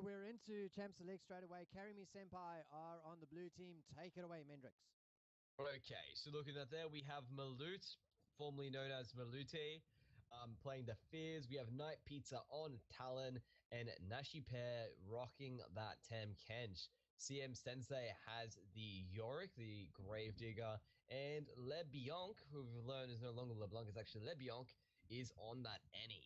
So we're into Champ Select straight away. Carry Me Senpai are on the blue team. Take it away, Mendrix. Okay, so looking at there, we have Malute, formerly known as Malute, playing the Fizz. We have Night Pizza on Talon, and Nashi Pair rocking that Tam Kench. CM Sensei has the Yorick, the Gravedigger, and LeBlanc, who we've learned is no longer LeBlanc, it's actually LeBlanc, is on that Annie.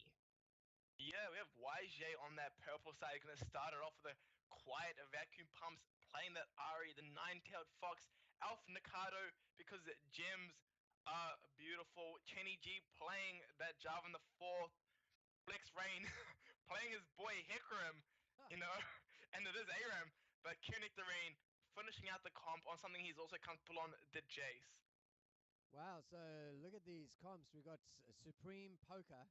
Yeah, we have YJ on that purple side. Going to start it off with a quiet vacuum pumps, playing that Ari, the nine-tailed fox, Alpha Nikado, because the gems are beautiful. Chenny G playing that Java in the fourth. Flex Rain playing his boy Hecarim, you know, and it is ARAM, but Q-Nectarine finishing out the comp on something he's also comfortable on, the Jace. Wow, so look at these comps. We've got Supreme Poker,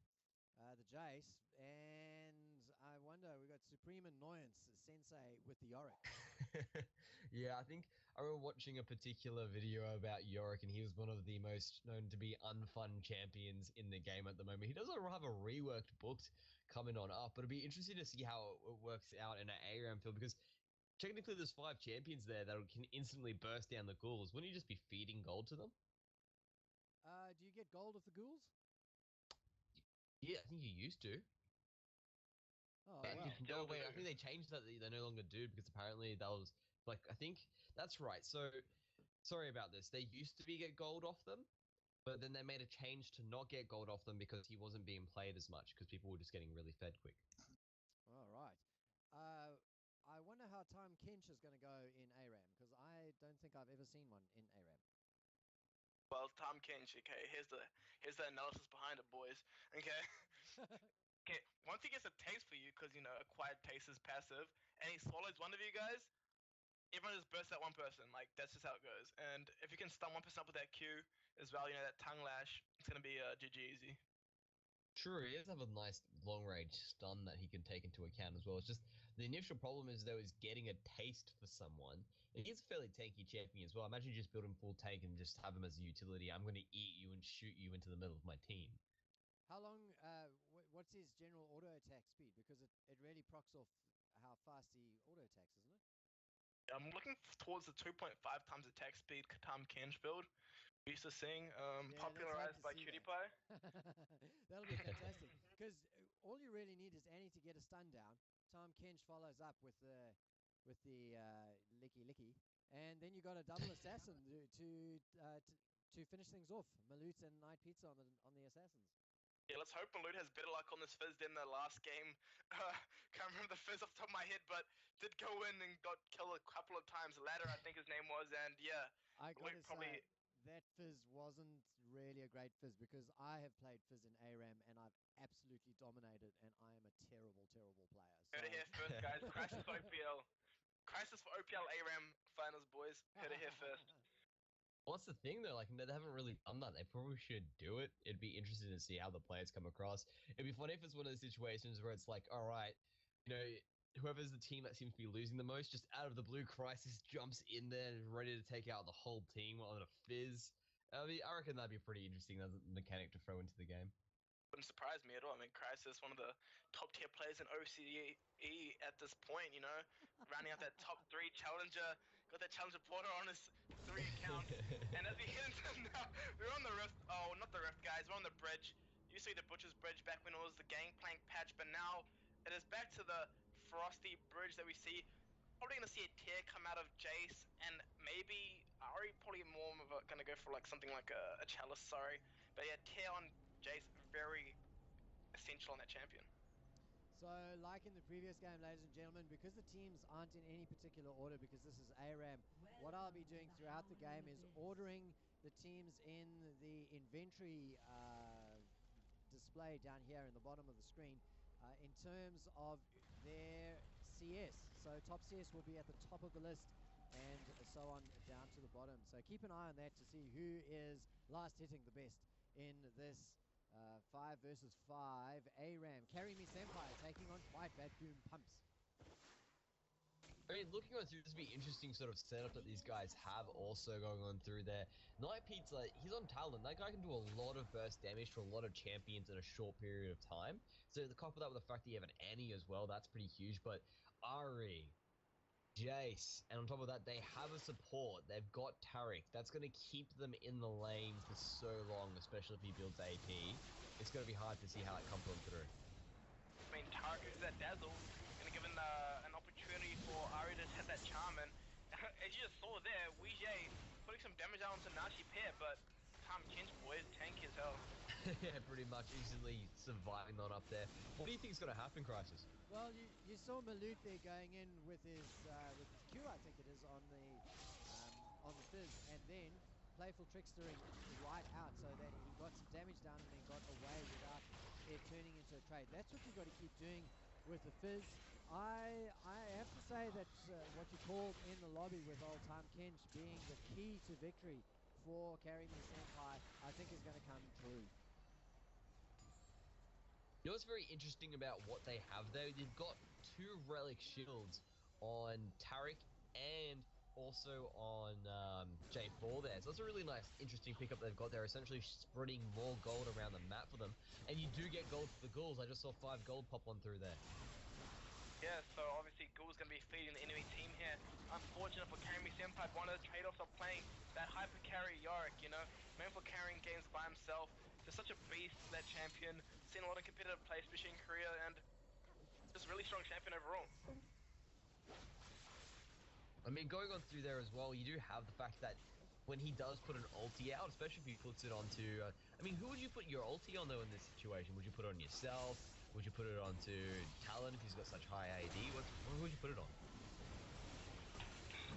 the Jace, and I wonder, we've got Supreme Annoyance, Sensei with the Yorick. Yeah, I think I remember watching a particular video about Yorick, and he was one of the most known to be unfun champions in the game at the moment. He doesn't have a reworked booked coming on up, but it'd be interesting to see how it works out in an ARAM field, because technically there's 5 champions there that can instantly burst down the ghouls. Wouldn't you just be feeding gold to them? Do you get gold with the ghouls? Yeah, I think you used to. Oh, And wow. no, wait, I think they changed that. They no longer do, because apparently that was like, I think that's right. So sorry about this. They used to be get gold off them, but then they made a change to not get gold off them because he wasn't being played as much because people were just getting really fed quick. All right. I wonder how Time Kench is going to go in ARAM, because I don't think I've ever seen one in ARAM. Well, Tom Kench, okay, here's the analysis behind it, boys. Okay. Okay, once he gets a taste for you, because, you know, acquired taste is passive, and he swallows one of you guys, everyone just bursts at one person. Like, that's just how it goes. And if you can stun one person up with that Q as well, you know, that tongue lash, it's going to be GG easy. True, he does have a nice long range stun that he can take into account as well. It's just the initial problem is though is getting a taste for someone. And he's a fairly tanky champion as well. Imagine you just build him full tank and just have him as a utility. I'm going to eat you and shoot you into the middle of my team. How long, what's his general auto attack speed? Because it really procs off how fast he auto attacks, isn't it? I'm looking towards the 2.5 times attack speed Tom Kench build we used to seeing, popularized by PewDiePie. That'll be fantastic. Because all you really need is Annie to get a stun down. Tom Kench follows up with the licky licky, and then you got a double assassin to finish things off. Malute and Night Pizza on the assassins. Yeah, let's hope Malute has better luck on this Fizz than the last game. Can't remember the Fizz off the top of my head, but did go in and got killed a couple of times. Ladder, I think his name was, and yeah, I gotta say, that Fizz wasn't really a great Fizz, because I have played Fizz in ARAM and I've absolutely dominated, and I am a terrible, terrible player. So... Heard it here first, guys. Crisis for OPL. Crisis for OPL ARAM finals, boys. Heard it here first. What's the thing though? Like, they haven't really done that. They probably should do it. It'd be interesting to see how the players come across. It'd be funny if it's one of those situations where it's like, all right, you know, whoever's the team that seems to be losing the most, just out of the blue, Crisis jumps in there and ready to take out the whole team on a Fizz. I mean, I reckon that'd be pretty interesting as a mechanic to throw into the game. Wouldn't surprise me at all. I mean, Crisis, one of the top tier players in OCE at this point, you know, rounding out that top 3 challenger, got that challenger porter on his 3 account, and as we hit into now, we're on the rift. Oh, not the rift, guys. We're on the bridge. You see the Butcher's Bridge back when it was the Gangplank patch, but now it is back to the Frosty Bridge that we see. Probably gonna see a tear come out of Jace, and maybe Ari probably more of a, gonna go for like something like a Chalice, sorry, but yeah, tear on Jace, very essential on that champion. So, like in the previous game, ladies and gentlemen, because the teams aren't in any particular order, because this is ARAM, what I'll be doing throughout the game is ordering the teams in the inventory display down here in the bottom of the screen in terms of their CS. So top CS will be at the top of the list, and so on down to the bottom. So keep an eye on that to see who is last hitting the best in this 5 versus 5 ARAM. Carry Me Senpai taking on Quiet Vacuum Pumps. I mean, looking on through, this would be interesting sort of setup that these guys have also going on through there. Night Pizza, he's on Talon. That guy can do a lot of burst damage to a lot of champions in a short period of time. So the couple that with the fact that you have an Annie as well, that's pretty huge. But Ari, Jace, and on top of that, they have a support. They've got Taric. That's going to keep them in the lane for so long, especially if he builds AP. It's going to be hard to see how it comes on through. I mean, Target, that Dazzle, gonna give an opportunity for Ari to hit that charm, and as you just saw there, Weijie putting some damage out onto Nashi Pair, but Tom Kinch, boys, tanky as hell. Yeah, pretty much easily surviving on up there. What do you think is going to happen, Crisis? Well, you saw Malute there going in with his Q, I think it is, on the Fizz, and then playful trickstering right out so that he got some damage down and then got away without it turning into a trade. That's what you've got to keep doing with the Fizz. I have to say that what you called in the lobby with old Tom Kinch being the key to victory for Carry Me Senpai, I think is going to come true. You know what's very interesting about what they have there? They've got 2 relic shields on Taric and also on J4 there. So that's a really nice, interesting pickup they've got there, essentially spreading more gold around the map for them. And you do get gold for the ghouls. I just saw 5 gold pop on through there. Yeah, so obviously Ghoul's going to be feeding the enemy team here. Unfortunate for Carry Me Senpai, one of the trade-offs of playing that hyper carry Yorick, you know, known for carrying games by himself. Just such a beast, that champion. Seen a lot of competitive play, especially in Korea, and just really strong champion overall. I mean, going on through there as well, you do have the fact that when he does put an ulti out, especially if he puts it onto... I mean, who would you put your ulti on, though, in this situation? Would you put it on yourself? Would you put it onto Talon if he's got such high AD? What would you put it on?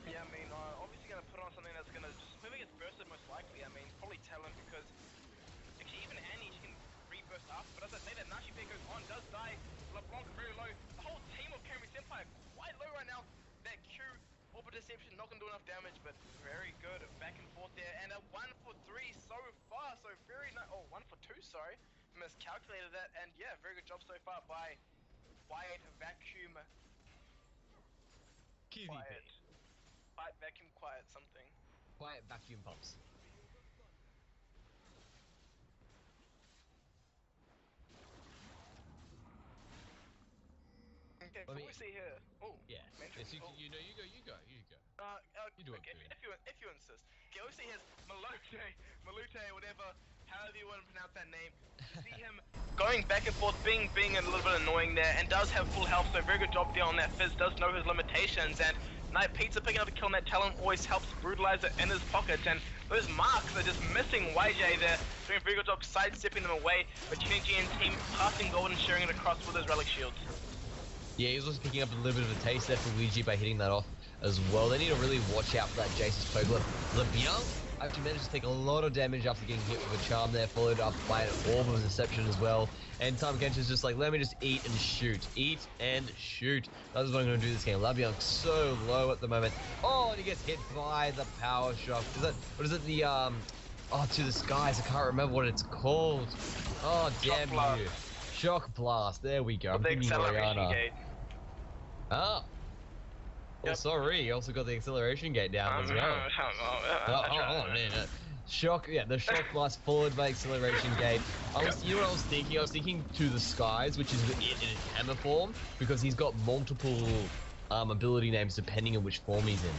Yeah, I mean, obviously going to put on something that's going to just... Whoever gets bursted most likely, I mean, probably Talon, because... Actually, even Annie, she can re-burst up, but as I say that, Nashi Pair goes on, does die. LeBlanc very low. The whole team of Carry Me Senpai are quite low right now. That Q... Orbit Deception not gonna do enough damage, but very good back and forth there. And a 1 for 3 so far, so very nice. Oh, 1 for 2, sorry. Miscalculated that, and yeah, very good job so far by Quiet Vacuum. QVP. Quiet Vacuum, Quiet something. Quiet Vacuum Pumps. Okay, so we see here. Oh, yeah. Yes, you go. You go. You do it. Okay, if you insist. Okay, we see his Malute, whatever, however you want to pronounce that name. You see him going back and forth, being a little bit annoying there, and does have full health, so very good job there on that Fizz. Does know his limitations, and Night Pizza picking up a kill on that Talon always helps brutalize it in his pocket, and those marks are just missing YJ there, doing a very good job sidestepping them away, but Chingy and team passing gold and sharing it across with those relic shields. Yeah, he's also picking up a little bit of a taste there for Luigi by hitting that off as well. They need to really watch out for that Jace's Poglet. LeBlanc actually managed to take a lot of damage after getting hit with a charm there, followed up by an Orb of Deception as well. And Tom Kench is just like, let me just eat and shoot. Eat and shoot. That's what I'm going to do this game. LeBlanc's so low at the moment. Oh, and he gets hit by the Power Shock. What is it, the, oh, to the skies. I can't remember what it's called. Oh, damn you. Shock Blast, there we go. I'm thinking Oriana. Ah. Oh, sorry. You also got the acceleration gate down as well. Oh, man. Shock, yeah, the Shock Blast followed by acceleration gate. You know what I was thinking? I was thinking to the skies, which is in hammer form, because he's got multiple ability names depending on which form he's in.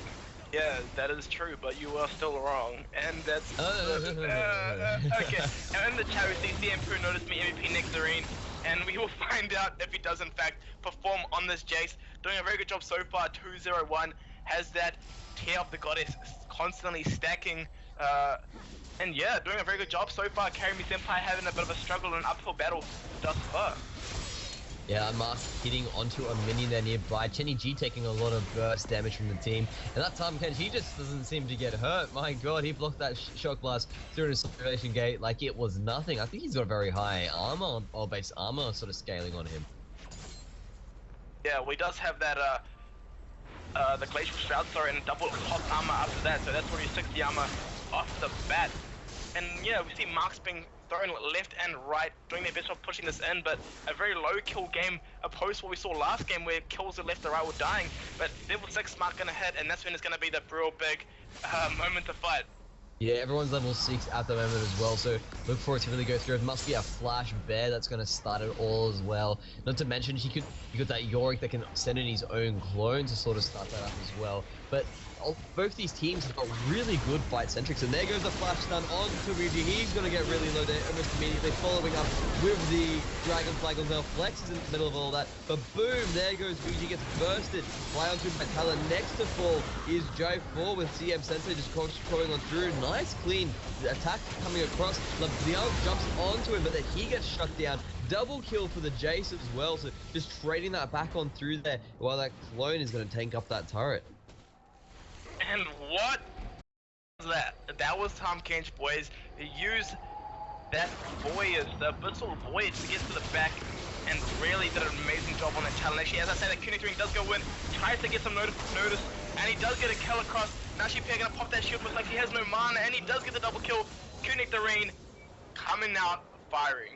Yeah, that is true, but you are still wrong, and that's... okay, and in the chat we see CM noticed me MVP Nectarine, and we will find out if he does in fact perform on this Jace. Doing a very good job so far, 2-0-1, has that Tear of the Goddess constantly stacking, and yeah, doing a very good job so far. Carry Me Senpai having a bit of a struggle in an uphill battle thus far. Yeah, Mark hitting onto a minion there nearby. Chenny G taking a lot of burst damage from the team. And that time, Kench, he just doesn't seem to get hurt. My god, he blocked that Shock Blast through his acceleration gate like it was nothing. I think he's got a very high armor, or base armor sort of scaling on him. Yeah, well, he does have that, the Glacial Shroud, sorry, and double hot armor after that. So that's already 60 armor off the bat. And yeah, we see marks being thrown left and right, doing their best of pushing this in, but a very low kill game opposed to what we saw last game where kills are left and right were dying. But level 6 mark gonna hit, and that's when it's gonna be the real big moment to fight. Yeah, everyone's level 6 at the moment as well, so look for it to really go through. It must be a flash bear that's going to start it all as well. Not to mention, you got that Yorick that can send in his own clone to sort of start that up as well. But both these teams have got really good fight centrics, and there goes the flash stun on to Ryuji. He's going to get really low there almost immediately, following up with the Dragon Flag on Flex is in the middle of all that. But boom, there goes Ryuji, gets bursted. Fly onto Metalla. Next to fall is J4 with CM Sensei just crawling on through. Nice clean attack coming across. Leon jumps onto him, but then he gets shut down. Double kill for the Jace as well, so just trading that back on through there while that clone is going to tank up that turret. And what was that? That was Tahm Kench, boys. He used that voyage, the abyssal voyage, to get to the back and really did an amazing job on that challenge. Actually, as I said, that Kunitering does go in, tries to get some notice, and he does get a kill across. Nashi Pair gonna pop that shield, looks like he has no mana, and he does get the double kill. Kunitering coming out firing.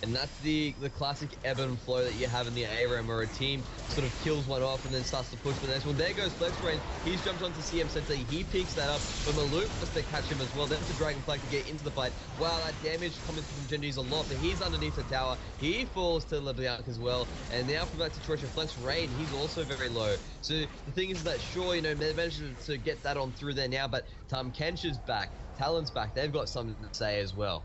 And that's the classic ebb and flow that you have in the ARAM, where a team sort of kills one off and then starts to push for the next one. There goes Flex Range. He's jumped onto CM Sensei. He picks that up, but Maluk has to catch him as well. There's the Dragon Flag to get into the fight. Wow, that damage coming from Genji's a lot, but he's underneath the tower. He falls to LeBlanc as well. And now from that situation, Flex Rain, he's also very low. So the thing is that, sure, you know, they managed to get that on through there now, but Tahm Kench is back. Talon's back. They've got something to say as well.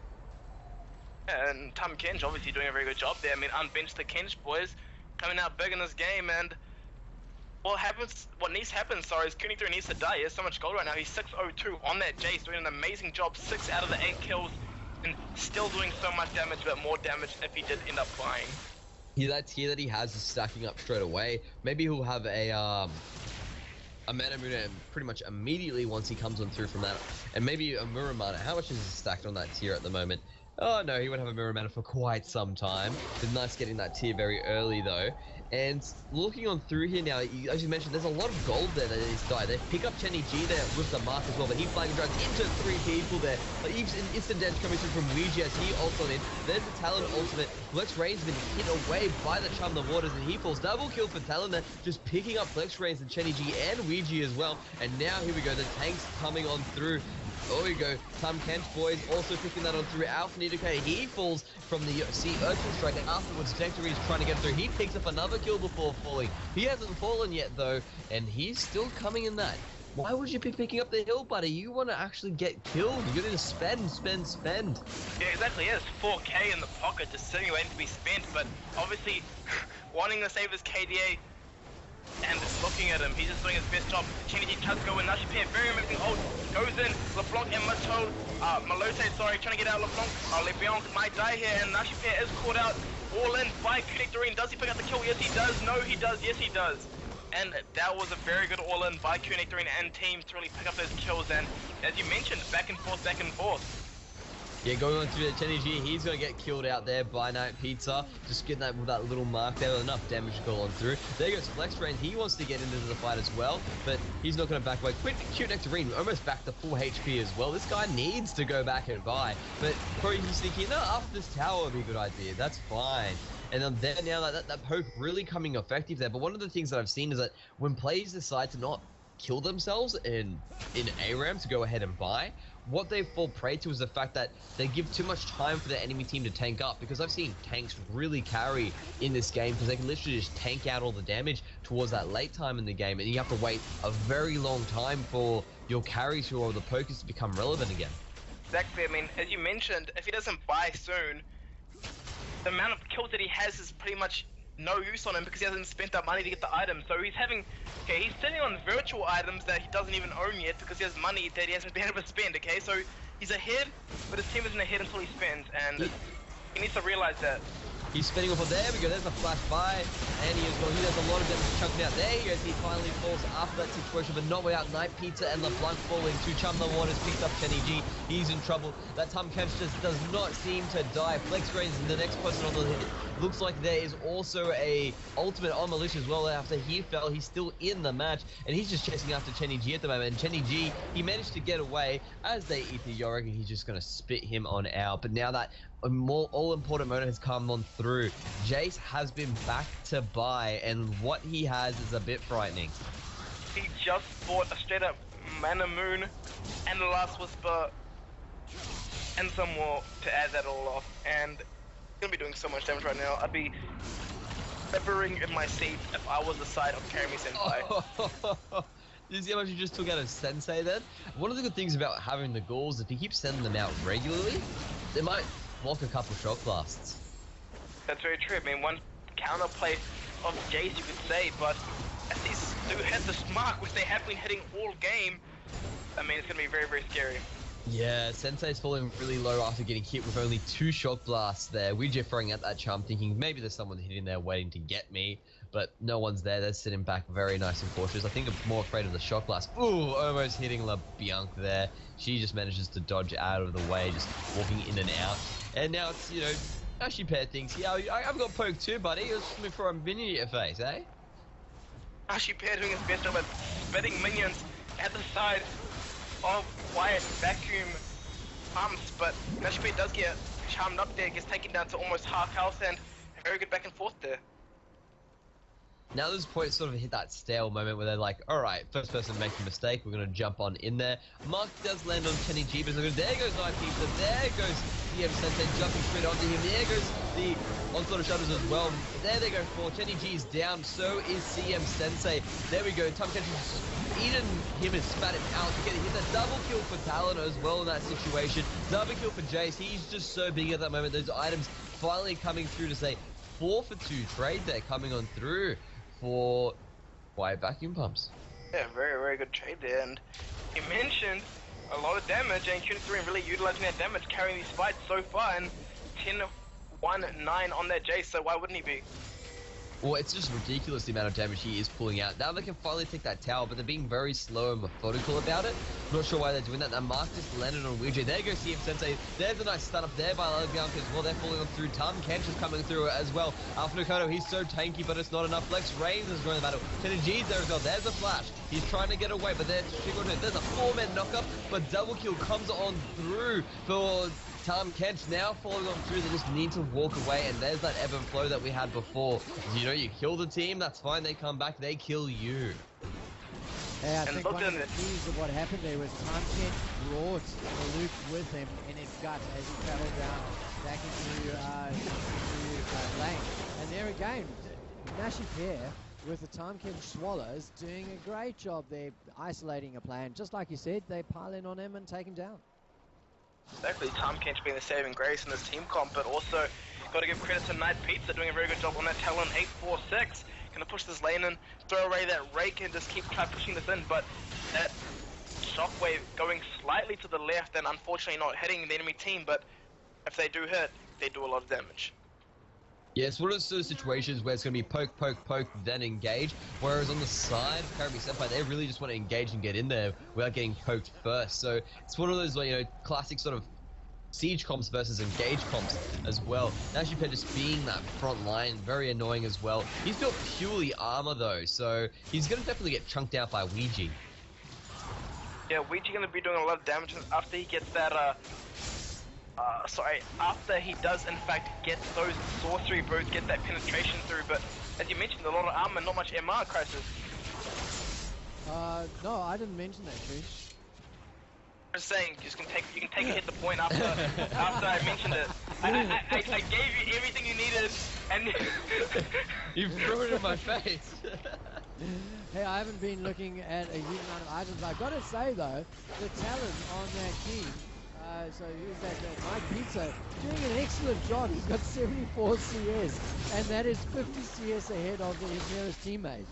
And Tahm Kench obviously doing a very good job there. I mean, unbenched the Kench boys, coming out big in this game, and what needs to happen, sorry, is Kunitering needs to die. He has so much gold right now. He's 602 on that Jace, doing an amazing job, 6 out of the 8 kills, and still doing so much damage, but more damage if he did end up dying. Yeah, that tier that he has is stacking up straight away. Maybe he'll have a Mana Muna pretty much immediately once he comes on through from that. And maybe a Muramana. How much is he stacked on that tier at the moment? Oh no, he would have a Muramana for quite some time. It's nice getting that tier very early though. And looking on through here now, as you mentioned, there's a lot of gold there that is died. They pick up Chenny G there with the mark as well, but he flagging drives into 3 people there. Like instant damage coming through from Ouija as he ults on in. There's the Talon ultimate. Flex Rain's been hit away by the Chum the Waters, and he falls. Double kill for Talon there, just picking up Flex Rains and Chenny G and Ouija as well. And now here we go, the tanks coming on through. Oh, we go. Tahm Kench boys also picking that on through. Alpha Nidokai, he falls from the Sea Urchin Strike, and afterwards Victory is trying to get through. He picks up another kill before falling. He hasn't fallen yet though, and he's still coming in that. Why would you be picking up the hill, buddy? You want to actually get killed. You're going to spend. Yeah, exactly. He has 4k in the pocket just sitting waiting to be spent, but obviously wanting to save his KDA and just looking at him, he's just doing his best job. Chenny G does go in. Nashi Pair, very amazing ult, goes in. LeBlanc and Malote, sorry, trying to get out LeBlanc. LeBlanc might die here, and Nashi Pair is caught out. All in by Kunitering. Does he pick up the kill? Yes, he does. No, he does. Yes, he does. And that was a very good all-in by Kunitering and team to really pick up those kills. And as you mentioned, back and forth, back and forth. Yeah, going on through the Chenny G, he's going to get killed out there by Night Pizza. Just getting that with that little mark there with enough damage to go on through. There goes Flex Rain. He wants to get into the fight as well, but he's not going to back away. Cute Nectarine, almost back to full HP as well. This guy needs to go back and buy, but probably he's thinking, no, up this tower would be a good idea. That's fine. And then there now, that poke really coming effective there. But one of the things that I've seen is that when players decide to not kill themselves in ARAM to go ahead and buy, what they fall prey to is the fact that they give too much time for the enemy team to tank up, because I've seen tanks really carry in this game because they can literally just tank out all the damage towards that late time in the game, and you have to wait a very long time for your carries or the pokers to become relevant again. Exactly. I mean, as you mentioned, if he doesn't buy soon, the amount of kills that he has is pretty much no use on him because he hasn't spent that money to get the items. So he's he's sitting on virtual items that he doesn't even own yet because he has money that he hasn't been able to spend, okay? So he's ahead, but his team isn't ahead until he spends, and he needs to realize that. He's spinning off of there. We go. There's a flash by, and he has a lot of damage chunking out. There he goes. He finally falls after that situation, but not without Night Pizza and LeBlanc falling. To Chum the Waters picks up Chenny G. He's in trouble. That Tahm Kench just does not seem to die. Flex Rains is the next person on the Looks like there is also a ultimate on Maluch as well. After he fell, he's still in the match, and he's just chasing after Chenny G at the moment. And Chenny G, he managed to get away as they eat the Yorick, and he's just going to spit him on out. But now that a more all-important moment has come on through, Jace has been back to buy, and what he has is a bit frightening. He just bought a straight-up Mana Moon and the Last Whisper and some more to add that all off, and he's gonna be doing so much damage right now. I'd be quivering in my seat if I was the side of Karami Senpai. You see how much you just took out of Sensei then? One of the good things about having the ghouls, if you keep sending them out regularly, they might block a couple shock blasts. That's very true. I mean, one counterplay of Jace, you could say, but as these do hit the mark, which they have been hitting all game, I mean, it's gonna be very, very scary. Yeah, Sensei's falling really low after getting hit with only 2 shock blasts there. We're throwing out that charm thinking maybe there's someone hitting there waiting to get me, but no one's there. They're sitting back very nice and cautious. I think I'm more afraid of the shock blast. Ooh, almost hitting LeBianc there. She just manages to dodge out of the way, just walking in and out. And now it's, you know, Nashi Pair thinks, yeah, I've got poke too, buddy. Let's just throw a minion at your face, eh? Nashi Pair doing his best job at spitting minions at the side of quiet vacuum pumps, but Nashi Pair does get charmed up there, gets taken down to almost half health, and a very good back and forth there. Now this point sort of hit that stale moment where they're like, alright, first person makes a mistake, we're going to jump on in there. Mark does land on Kenny G, but there goes Night Pizza, there goes the Sensei jumping straight onto him, there goes the onslaught of shadows as well. There they go for Kenny G is down, so is CM Sensei. There we go, Tom Ketch's eaten him and spat him out to get hit. A double kill for Talon as well in that situation. Double kill for Jace, he's just so big at that moment. Those items finally coming through to say 4 for 2 trade there coming on through for quiet vacuum pumps. Yeah, very, very good trade there, and you mentioned a lot of damage, and Q3 really utilizing that damage, carrying these fights so far, and 10-1-9 on that Jace, so why wouldn't he be? Well, it's just ridiculous the amount of damage he is pulling out. Now they can finally take that tower, but they're being very slow and methodical about it. Not sure why they're doing that. Now Mark just landed on Ouija. There goes CM Sensei. There's a nice stun up there by LeBianc as well. They're falling on through. Tom Kench is coming through as well. Alpha Nakano, he's so tanky, but it's not enough. Lex Reigns is joining the battle. Kenny G's there as well. There's a flash. He's trying to get away, but there's a 4-man knockup, but double kill comes on through for Tom Kent. Now falling on through, they just need to walk away, and there's that ebb and flow that we had before. You know, you kill the team, that's fine, they come back, they kill you. Yeah, I think one of the keys of what happened there was Tom Kent brought the loop with him in his gut as he traveled down back into lane. And there again, Nashi Pair with the Tom Kent Swallows doing a great job there isolating a plan. Just like you said, they pile in on him and take him down. Exactly, Tom Kench being the saving grace in this team comp, but also got to give credit to Night Pizza doing a very good job on that Talon 846. Gonna push this lane in, throw away that rake and just keep pushing this in, but that shockwave going slightly to the left and unfortunately not hitting the enemy team, but if they do hit, they do a lot of damage. Yeah, it's one of those situations where it's going to be poke, poke, poke, then engage. Whereas on the side of Karami Senpai, they really just want to engage and get in there without getting poked first. So it's one of those, you know, classic sort of siege comps versus engage comps as well. Nashi Pair just being that front line, very annoying as well. He's built purely armor though, so he's going to definitely get chunked out by Ouija. Yeah, Ouija going to be doing a lot of damage after he gets that, after he does in fact get those sorcery boots, get that penetration through, but as you mentioned, a lot of armor, not much MR, Crisis. No, I didn't mention that, Trish. I'm just saying, you can take a hit the point after I mentioned it. I gave you everything you needed, and you threw it in my face. Hey, I haven't been looking at a huge amount of items. I've got to say though, the talent on that team. So here's that Mike Pizza doing an excellent job. He's got 74 CS, and that is 50 CS ahead of his nearest teammate.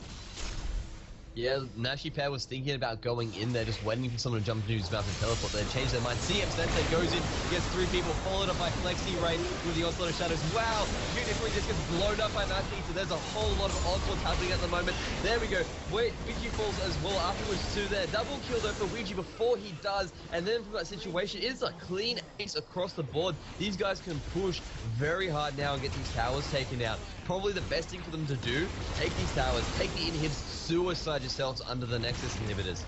Yeah, Nashi Pair was thinking about going in there, just waiting for someone to jump into his mouth and teleport. They changed their mind. CM Sensei goes in, gets 3 people, followed up by Flexi Rain with the Onslaught of Shadows. Wow, Unicorn just gets blown up by that thing, so there's a whole lot of onslaughts happening at the moment. There we go. Wait, Ouija falls as well afterwards to there. Double kill though for Ouija before he does, and then from that situation, it's a clean ace across the board. These guys can push very hard now and get these towers taken out. Probably the best thing for them to do, take these towers, take the inhibs, suicide yourselves under the Nexus inhibitors.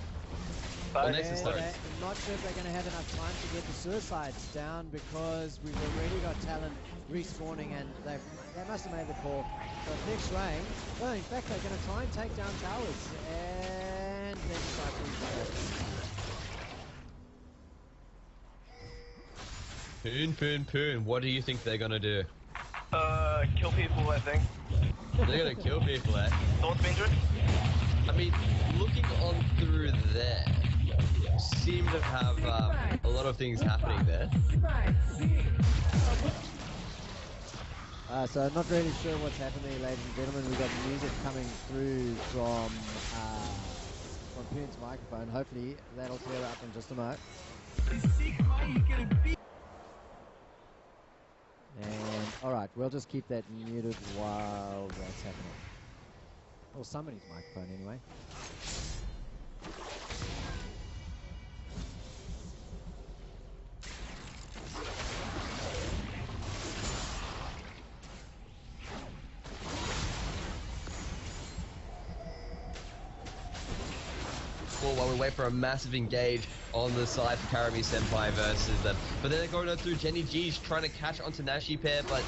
Or Nexus, sorry. I'm not sure if they're going to have enough time to get the suicides down because we've already got Talon respawning and they must have made the call. So Fixed Rain, well in fact they're going to try and take down towers and then try to Poon. What do you think they're going to do? Kill people, I think. They're going to kill people, eh? Thoughts, Mindred? I mean, looking on through there, seem to have a lot of things happening there. So I'm not really sure what's happening, ladies and gentlemen. We've got music coming through from Poon's microphone. Hopefully that'll clear up in just a moment. And alright, we'll just keep that muted while that's happening. Or somebody's microphone anyway. Well, while we wait for a massive engage on the side for Karami Senpai versus them. But then they're going on through Jenny G's trying to catch onto Nashi Pair, but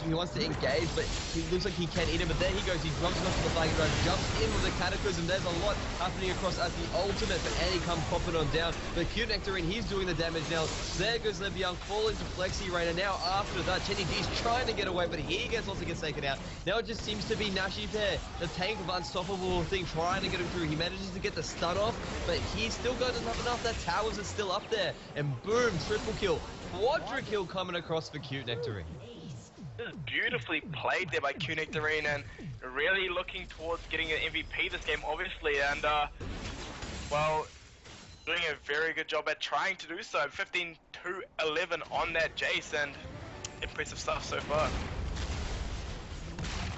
he wants to engage, but he looks like he can't eat him. But there he goes, he drops onto the flag drive, jumps in with the Cataclysm. There's a lot happening across as the ultimate, but Annie come popping on down. But Q Nectarine, he's doing the damage now. There goes Levian, fall into Flexi Rain, and now after that, Jenny G's trying to get away, but he also gets taken out. Now it just seems to be Nashi Pair, the tank of unstoppable thing, trying to get him through. He manages to get the stun off, but he's still got enough. That towers are still up there, and boom, triple kill, quadra kill coming across for Cute Nectarine. Beautifully played there by Q Nectarine, and really looking towards getting an MVP this game, obviously, and well, doing a very good job at trying to do so. 15-11 on that Jace, and impressive stuff so far.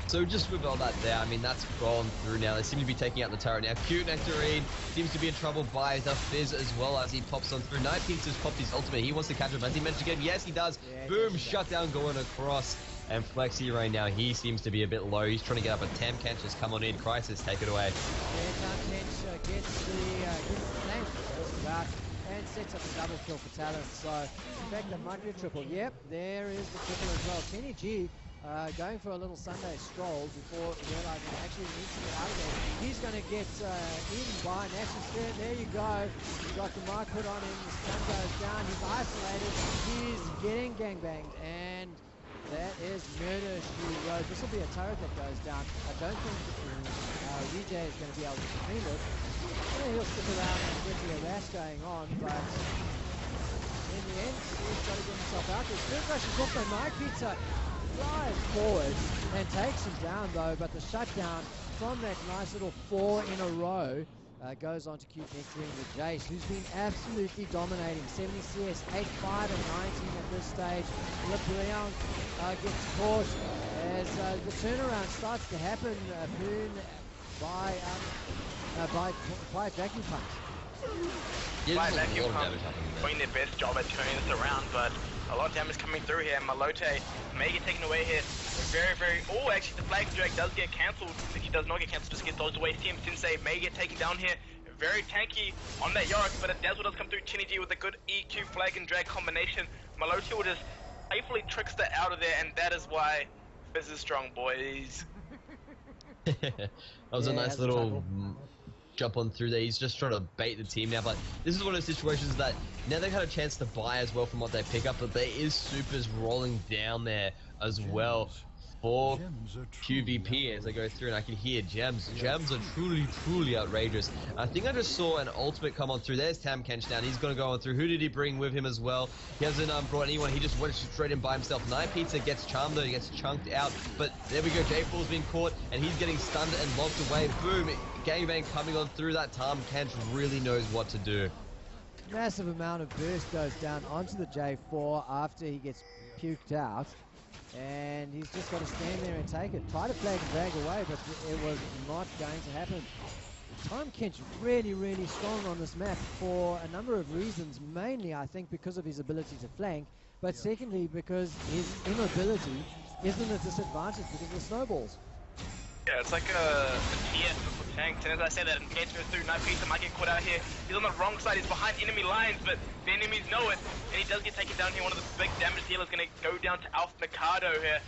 So just with all that there, I mean, that's gone through now. They seem to be taking out the turret now. Cute Nectarine seems to be in trouble by the Fizz as well as he pops on through. Night Pizza's popped his ultimate. He wants to catch him. Has he managed to get him? Yes, he does. Yeah, boom, shut down going across. And Flexi right now, he seems to be a bit low. He's trying to get up, but Tam Kench has come on in. Crisis, take it away. Yeah, Tam Kench gets the flank just about and sets up a double kill for Talon. So, in fact, that might be a triple. Yep, there is the triple as well. Kenny G going for a little Sunday stroll before realizing he actually needs to get out of there. He's going to get eaten by Nexus there. There you go. He's got the mark put on him. The stun goes down. He's isolated. He's getting gangbanged. And that is murder she wrote. This will be a turret that goes down. I don't think VJ is going to be able to defend it. Yeah, he'll stick around and get the harass going on, but in the end, he's got to get himself out there. Spirit Rush is off by Night Pizza. Drives forward and takes him down though, but the shutdown from that nice little 4 in a row goes on to Cute Nectarine with Jace, who's been absolutely dominating. 70 CS, 8-5 and 19 at this stage. Leon gets caught as the turnaround starts to happen. Poon by vacuum punch. By vacuum pump, doing their best job at turning this around, but a lot of damage coming through here. Malote may get taken away here. Oh, actually the flag drag does get cancelled. He does not get cancelled, just gets dodged away. CM Sensei may get taken down here. Very tanky on that Yorick, but Dazzle does come through. Chinny G with a good EQ flag and drag combination. Malote will just playfully trickster out of there, and that is why Fizz is strong, boys. That was a nice little jump on through there. He's just trying to bait the team now, but this is one of those situations that now they've had a chance to buy as well from what they pick up, but there is supers rolling down there as well. for QVP as I go through, and I can hear gems. Gems are truly outrageous. I think I just saw an ultimate come on through. There's Tam Kench down. He's going to go on through. Who did he bring with him as well? He hasn't brought anyone. He just went straight in by himself. Night Pizza gets charmed though. He gets chunked out. But there we go. J4's been caught, and he's getting stunned and locked away. Boom. Gangbang coming on through that. Tam Kench really knows what to do. Massive amount of burst goes down onto the J4 after he gets puked out. And he's just got to stand there and take it. Try to flag and drag away, but it was not going to happen. Tom Kench really strong on this map for a number of reasons. Mainly, I think, because of his ability to flank. But secondly, because his immobility isn't a disadvantage because of the snowballs. Yeah, it's like a TS for tanks. And as I said, that engage goes through. Night Pizza might get caught out here. He's on the wrong side. He's behind enemy lines, but the enemies know it. And he does get taken down here. One of the big damage dealers going to go down to Alf Mikado here.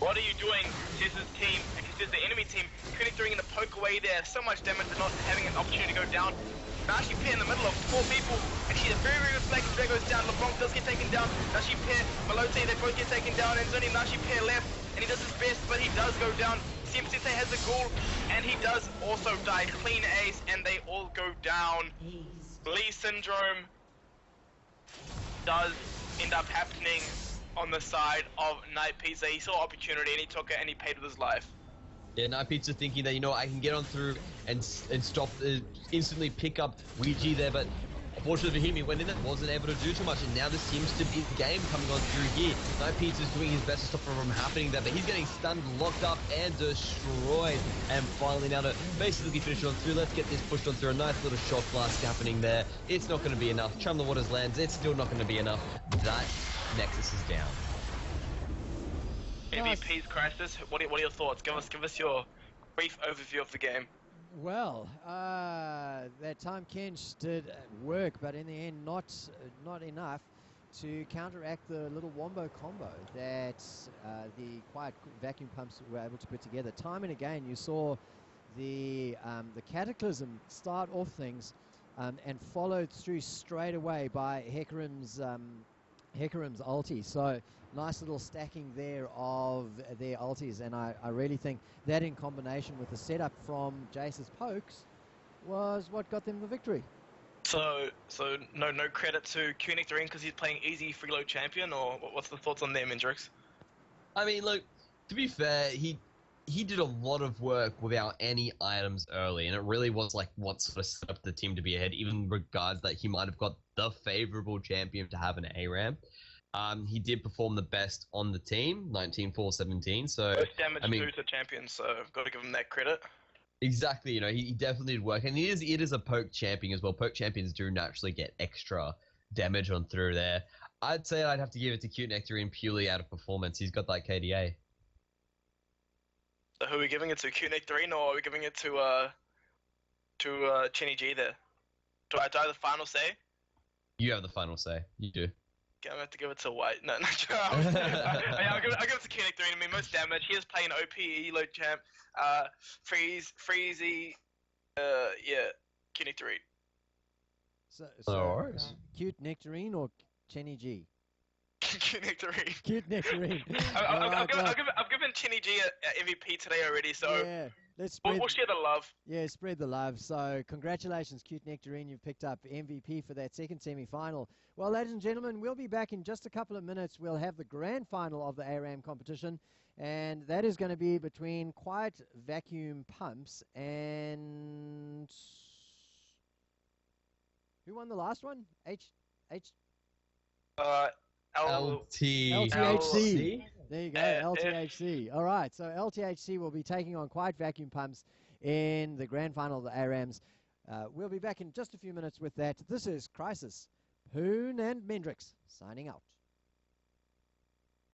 What are you doing? This is team. This is the enemy team. Couldn't throwing in the poke away there. So much damage for not having an opportunity to go down. Nashi Pair in the middle of 4 people. And she's a very reflective. There goes down. LeBlanc does get taken down. Nashi Pair, Malote, they both get taken down. And it's only Nashi Pair left. And he does his best, but he does go down. Sensei has a ghoul, and he does also die. Clean ace, and they all go down. Lee Syndrome does end up happening on the side of Night Pizza. He saw opportunity, and he took it, and he paid with his life. Yeah, Night Pizza thinking that, you know, I can get on through and stop, instantly pick up Ouija there, but unfortunately for him, he went in and wasn't able to do too much, and now this seems to be the game coming on through here. Night Pizza's doing his best to stop it from happening there, but he's getting stunned, locked up, and destroyed. And finally now to basically finish on through. Let's get this pushed on through. A nice little shot blast happening there. It's not going to be enough. Chum the Waters lands. It's still not going to be enough. That Nexus is down. MVP's Crisis, what are your thoughts? Give us your brief overview of the game. Well, that time Kench did work, but in the end, not enough to counteract the little wombo combo that the quiet vacuum pumps were able to put together. Time and again, you saw the Cataclysm start off things and followed through straight away by Hecarim's ulti. So nice little stacking there of their ultis, and I really think that in combination with the setup from Jace's pokes was what got them the victory. So no credit to Q-Nectarine because he's playing easy freeload champion, or what's the thoughts on them, Indrix? I mean, look, to be fair, he did a lot of work without any items early, and it really was like what sort of set up the team to be ahead, even regards that he might have got the favorable champion to have an ARAM. He did perform the best on the team, 19-4-17. So most damage to champions, so I've got to give him that credit. Exactly, you know, he definitely did work, and it is a poke champion as well. Poke champions do naturally get extra damage on through there. I'd say I'd have to give it to Cute Nectarine purely out of performance. He's got that KDA. So who are we giving it to? Cute Nectarine, or are we giving it to Chinny G there? Do I have the final say? You have the final say. You do. I'm gonna have to give it to White. No. I'll give it to Cute Nectarine. I mean, most damage. He is playing OPE load champ. Freezy. Yeah, Cute Nectarine. So worries. Cute Nectarine or Chenny G? Cute Nectarine. Cute Nectarine. I've given Chinny G a MVP today already, so yeah, we'll share the love. Yeah, spread the love. So congratulations, Cute Nectarine. You've picked up MVP for that second semi-final. Well, ladies and gentlemen, we'll be back in just a couple of minutes. We'll have the grand final of the ARAM competition, and that is going to be between Quiet Vacuum Pumps and... Who won the last one? LTHC. There you go, LTHC. All right, so LTHC will be taking on Quiet Vacuum Pumps in the grand final of the ARAMs. We'll be back in just a few minutes with that. This is Crisis, Poon and Mendrix signing out.